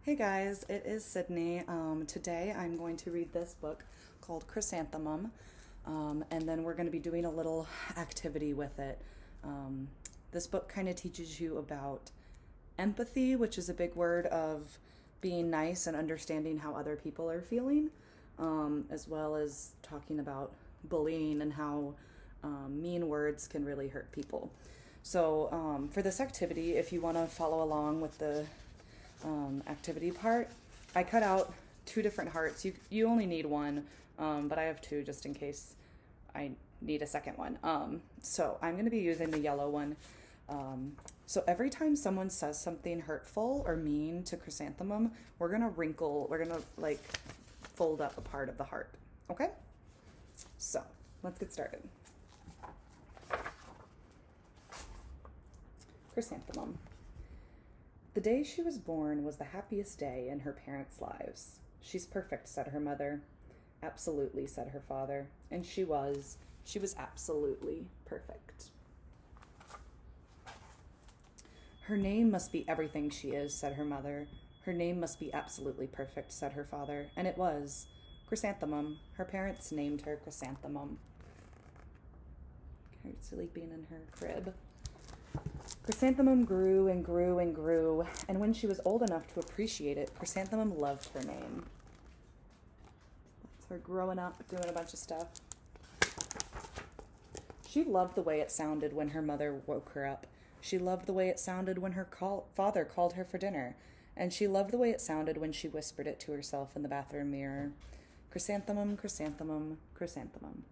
Hey guys, it is Sydney. Today I'm going to read this book called Chrysanthemum, and then we're going to be doing a little activity with it. This book kind of teaches you about empathy, which is a big word of being nice and understanding how other people are feeling, as well as talking about bullying and how mean words can really hurt people. So for this activity, if you want to follow along with the activity part, I cut out two different hearts. You only need one, but I have two just in case I need a second one. So I'm going to be using the yellow one. So every time someone says something hurtful or mean to Chrysanthemum, we're going to like fold up a part of the heart. Okay? So let's get started. Chrysanthemum. The day she was born was the happiest day in her parents' lives. She's perfect, said her mother. Absolutely, said her father. And she was absolutely perfect. Her name must be everything she is, said her mother. Her name must be absolutely perfect, said her father. And it was. Chrysanthemum. Her parents named her Chrysanthemum. Her sleeping in her crib. Chrysanthemum grew and grew and grew, and when she was old enough to appreciate it, Chrysanthemum loved her name. That's her growing up, doing a bunch of stuff. She loved the way it sounded when her mother woke her up. She loved the way it sounded when her father called her for dinner, and she loved the way it sounded when she whispered it to herself in the bathroom mirror. Chrysanthemum, chrysanthemum, chrysanthemum.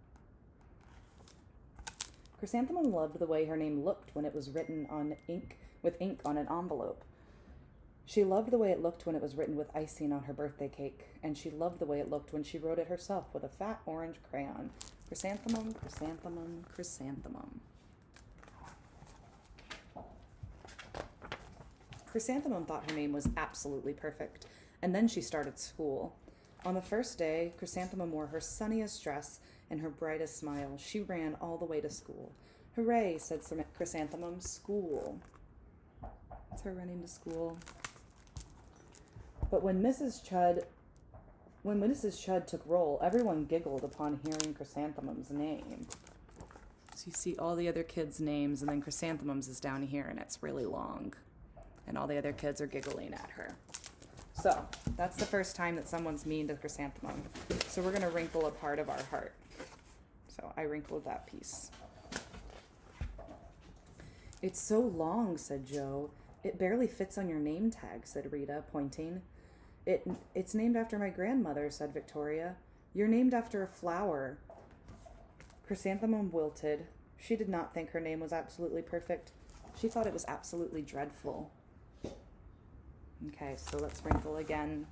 Chrysanthemum loved the way her name looked when it was written with ink on an envelope. She loved the way it looked when it was written with icing on her birthday cake, and she loved the way it looked when she wrote it herself with a fat orange crayon. Chrysanthemum, chrysanthemum, chrysanthemum. Chrysanthemum thought her name was absolutely perfect, and then she started school. On the first day, Chrysanthemum wore her sunniest dress and her brightest smile. She ran all the way to school. Hooray, said Chrysanthemum. School. That's her running to school. But when Mrs. Chud took roll, everyone giggled upon hearing Chrysanthemum's name. So you see all the other kids' names, and then Chrysanthemum's is down here, and it's really long. And all the other kids are giggling at her. So that's the first time that someone's mean to Chrysanthemum. So we're going to wrinkle a part of our heart. So I wrinkled that piece. It's so long, said Joe. It barely fits on your name tag, said Rita, pointing. It's named after my grandmother, said Victoria. You're named after a flower. Chrysanthemum wilted. She did not think her name was absolutely perfect. She thought it was absolutely dreadful. Okay, so let's wrinkle again.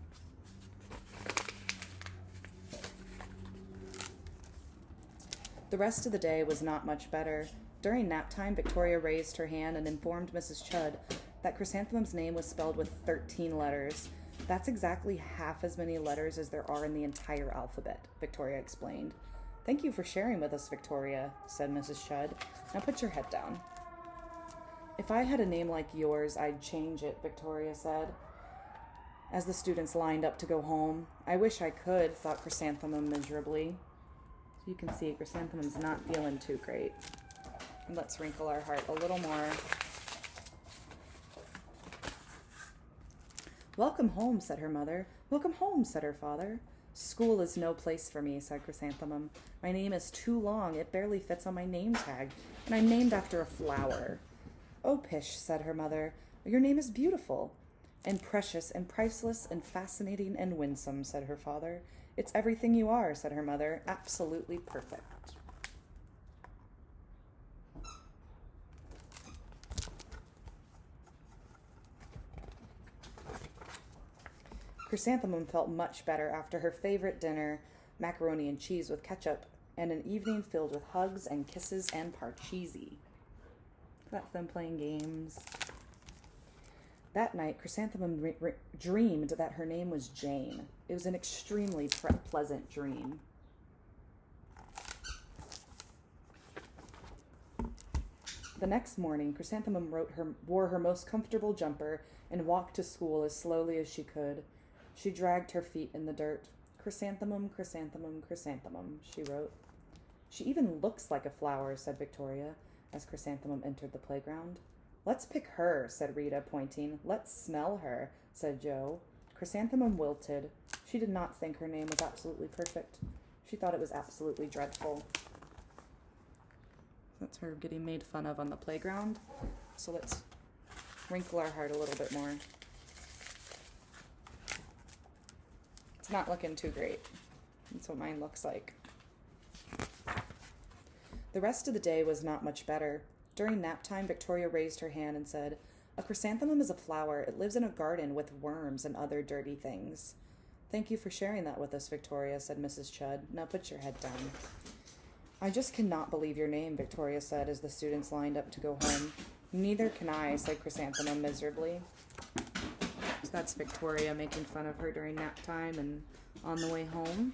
The rest of the day was not much better. During nap time, Victoria raised her hand and informed Mrs. Chud that Chrysanthemum's name was spelled with 13 letters. That's exactly half as many letters as there are in the entire alphabet, Victoria explained. Thank you for sharing with us, Victoria, said Mrs. Chud. Now put your head down. If I had a name like yours, I'd change it, Victoria said, as the students lined up to go home. I wish I could, thought Chrysanthemum miserably. So you can see Chrysanthemum's not feeling too great. And let's wrinkle our heart a little more. Welcome home, said her mother. Welcome home, said her father. School is no place for me, said Chrysanthemum. My name is too long. It barely fits on my name tag, and I'm named after a flower. Oh, pish, said her mother. Your name is beautiful, and precious, and priceless, and fascinating, and winsome, said her father. It's everything you are, said her mother. Absolutely perfect. Chrysanthemum felt much better after her favorite dinner, macaroni and cheese with ketchup, and an evening filled with hugs and kisses and parcheesi. That's them playing games. That night, Chrysanthemum dreamed that her name was Jane. It was an extremely pleasant dream. The next morning, Chrysanthemum wore her most comfortable jumper and walked to school as slowly as she could. She dragged her feet in the dirt. Chrysanthemum, chrysanthemum, chrysanthemum, she wrote. She even looks like a flower, said Victoria, as Chrysanthemum entered the playground. Let's pick her, said Rita, pointing. Let's smell her, said Joe. Chrysanthemum wilted. She did not think her name was absolutely perfect. She thought it was absolutely dreadful. That's her getting made fun of on the playground. So let's wrinkle our heart a little bit more. It's not looking too great. That's what mine looks like. The rest of the day was not much better. During nap time, Victoria raised her hand and said, "A chrysanthemum is a flower. It lives in a garden with worms and other dirty things." "Thank you for sharing that with us, Victoria," said Mrs. Chudd. "Now put your head down." "I just cannot believe your name," Victoria said as the students lined up to go home. "Neither can I," said Chrysanthemum miserably. So that's Victoria making fun of her during nap time and on the way home.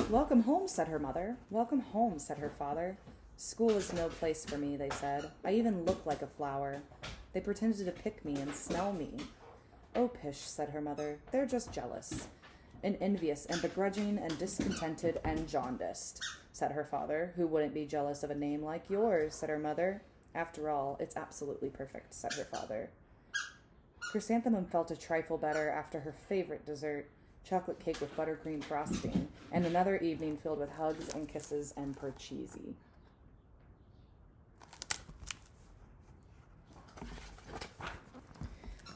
"Welcome home," said her mother. "Welcome home," said her father. "School is no place for me," they said. "I even look like a flower. They pretended to pick me and smell me." "Oh, pish," said her mother. "They're just jealous. And envious and begrudging and discontented and jaundiced," said her father. "Who wouldn't be jealous of a name like yours?" said her mother. "After all, it's absolutely perfect," said her father. Chrysanthemum felt a trifle better after her favorite dessert, chocolate cake with buttercream frosting, and another evening filled with hugs and kisses and parcheesi.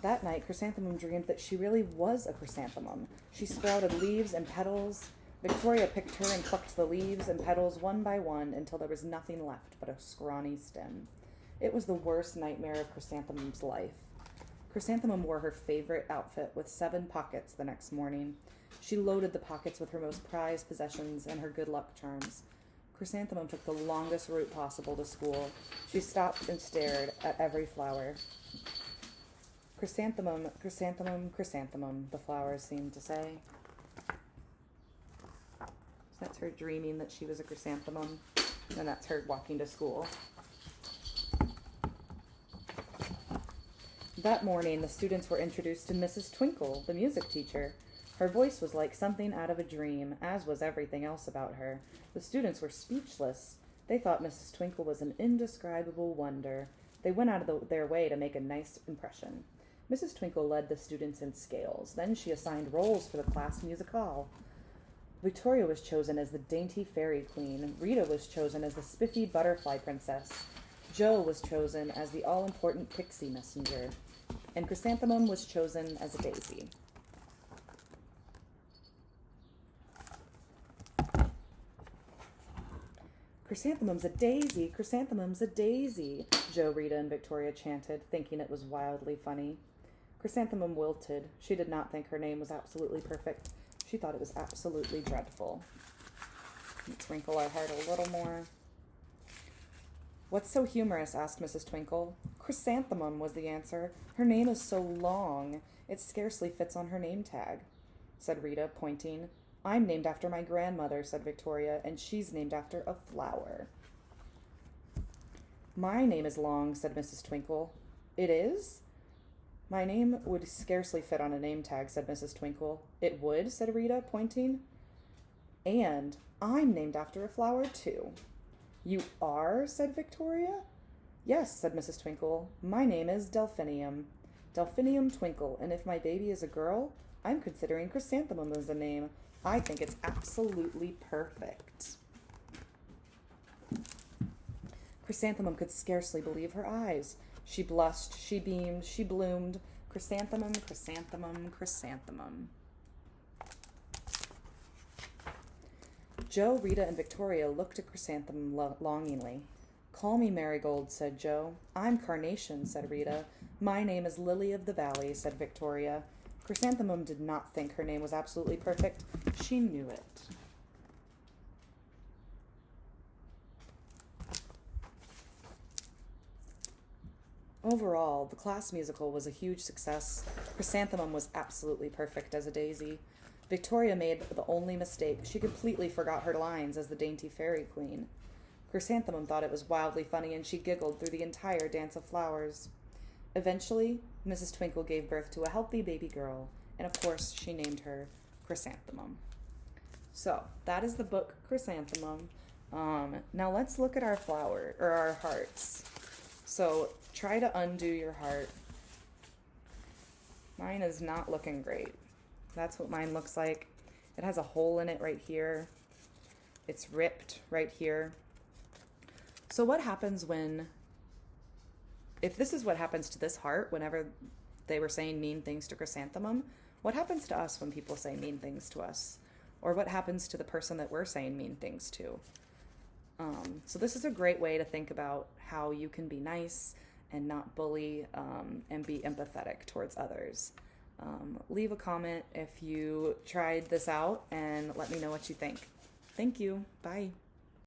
That night, Chrysanthemum dreamed that she really was a chrysanthemum. She sprouted leaves and petals. Victoria picked her and plucked the leaves and petals one by one until there was nothing left but a scrawny stem. It was the worst nightmare of Chrysanthemum's life. Chrysanthemum wore her favorite outfit with 7 pockets the next morning. She loaded the pockets with her most prized possessions and her good luck charms. Chrysanthemum took the longest route possible to school. She stopped and stared at every flower. "Chrysanthemum, chrysanthemum, chrysanthemum," the flowers seemed to say. So that's her dreaming that she was a chrysanthemum, and that's her walking to school. That morning, the students were introduced to Mrs. Twinkle, the music teacher. Her voice was like something out of a dream, as was everything else about her. The students were speechless. They thought Mrs. Twinkle was an indescribable wonder. They went out of their way to make a nice impression. Mrs. Twinkle led the students in scales. Then she assigned roles for the class musicale. Victoria was chosen as the dainty fairy queen. Rita was chosen as the spiffy butterfly princess. Joe was chosen as the all-important pixie messenger. And Chrysanthemum was chosen as a daisy. "Chrysanthemum's a daisy, chrysanthemum's a daisy," Joe, Rita, and Victoria chanted, thinking it was wildly funny. Chrysanthemum wilted. She did not think her name was absolutely perfect. She thought it was absolutely dreadful. Let's wrinkle our heart a little more. "What's so humorous?" asked Mrs. Twinkle. "Chrysanthemum," was the answer. "Her name is so long, it scarcely fits on her name tag," said Rita, pointing. "I'm named after my grandmother," said Victoria, "and she's named after a flower." "My name is long," said Mrs. Twinkle. "It is?" "My name would scarcely fit on a name tag," said Mrs. Twinkle. "It would?" said Rita, pointing. "And I'm named after a flower, too." "You are?" said Victoria. "Yes," said Mrs. Twinkle. "My name is Delphinium. Delphinium Twinkle, and if my baby is a girl, I'm considering Chrysanthemum as a name. I think it's absolutely perfect." Chrysanthemum could scarcely believe her eyes. She blushed, she beamed, she bloomed. Chrysanthemum, chrysanthemum, chrysanthemum. Joe, Rita, and Victoria looked at Chrysanthemum longingly. "Call me Marigold," said Joe. "I'm Carnation," said Rita. "My name is Lily of the Valley," said Victoria. Chrysanthemum did not think her name was absolutely perfect. She knew it. Overall, the class musical was a huge success. Chrysanthemum was absolutely perfect as a daisy. Victoria made the only mistake. She completely forgot her lines as the dainty fairy queen. Chrysanthemum thought it was wildly funny, and she giggled through the entire dance of flowers. Eventually, Mrs. Twinkle gave birth to a healthy baby girl, and of course, she named her Chrysanthemum. So, that is the book Chrysanthemum. Now let's look at our flower, or our hearts. So, try to undo your heart. Mine is not looking great. That's what mine looks like. It has a hole in it right here. It's ripped right here. So what happens if this is what happens to this heart whenever they were saying mean things to Chrysanthemum, what happens to us when people say mean things to us? Or what happens to the person that we're saying mean things to? So this is a great way to think about how you can be nice and not bully, and be empathetic towards others. Leave a comment if you tried this out and let me know what you think. Thank you. Bye.